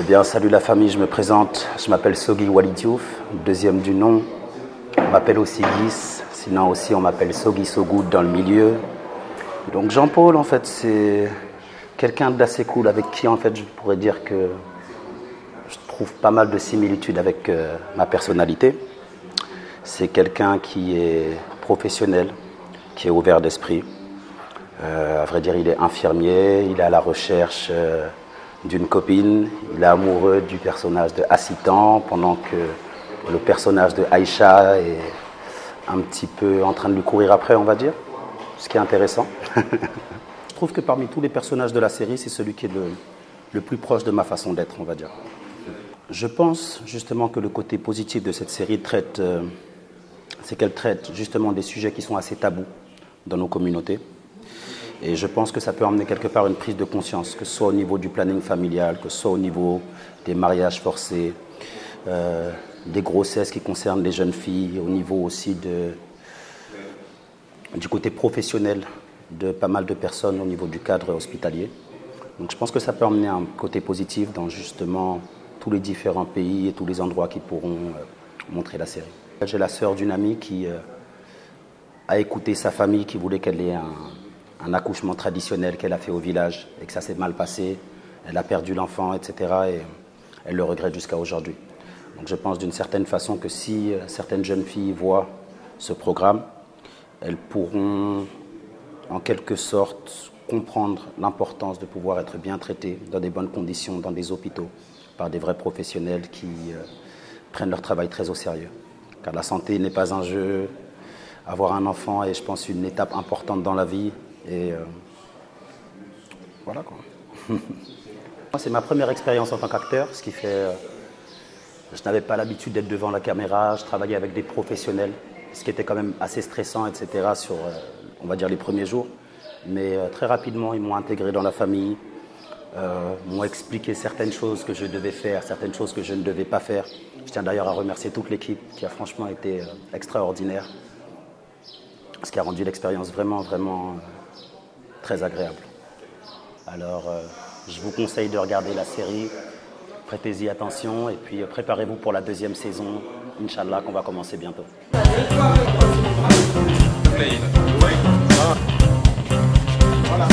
Bien, salut la famille, je me présente. Je m'appelle Sogui Walid Diouf, deuxième du nom. On m'appelle aussi Guis, sinon aussi on m'appelle Sogui Sogoud dans le milieu. Donc Jean-Paul, en fait, c'est quelqu'un d'assez cool avec qui, en fait, je pourrais dire que je trouve pas mal de similitudes avec ma personnalité. C'est quelqu'un qui est professionnel, qui est ouvert d'esprit. À vrai dire, il est infirmier, il est à la recherche d'une copine, il est amoureux du personnage de Assitan, pendant que le personnage de Aïcha est un petit peu en train de lui courir après, on va dire, ce qui est intéressant. Je trouve que parmi tous les personnages de la série, c'est celui qui est le plus proche de ma façon d'être, on va dire. Je pense justement que le côté positif de cette série c'est qu'elle traite justement des sujets qui sont assez tabous dans nos communautés. Et je pense que ça peut emmener quelque part une prise de conscience, que ce soit au niveau du planning familial, que ce soit au niveau des mariages forcés, des grossesses qui concernent les jeunes filles, au niveau aussi du côté professionnel de pas mal de personnes au niveau du cadre hospitalier. Donc je pense que ça peut emmener un côté positif dans justement tous les différents pays et tous les endroits qui pourront montrer la série. J'ai la sœur d'une amie qui a écouté sa famille qui voulait qu'elle ait un accouchement traditionnel qu'elle a fait au village et que ça s'est mal passé. Elle a perdu l'enfant, etc. Et elle le regrette jusqu'à aujourd'hui. Donc je pense d'une certaine façon que si certaines jeunes filles voient ce programme, elles pourront en quelque sorte comprendre l'importance de pouvoir être bien traitées dans des bonnes conditions, dans des hôpitaux, par des vrais professionnels qui prennent leur travail très au sérieux. Car la santé n'est pas un jeu. Avoir un enfant est, je pense, une étape importante dans la vie. Et voilà quoi. C'est ma première expérience en tant qu'acteur, ce qui fait je n'avais pas l'habitude d'être devant la caméra, je travaillais avec des professionnels, ce qui était quand même assez stressant, etc. sur, on va dire, les premiers jours. Mais très rapidement, ils m'ont intégré dans la famille, m'ont expliqué certaines choses que je devais faire, certaines choses que je ne devais pas faire. Je tiens d'ailleurs à remercier toute l'équipe qui a franchement été extraordinaire, ce qui a rendu l'expérience vraiment, vraiment très agréable. Alors, je vous conseille de regarder la série, prêtez-y attention et puis préparez-vous pour la deuxième saison, Inch'Allah, qu'on va commencer bientôt. Voilà.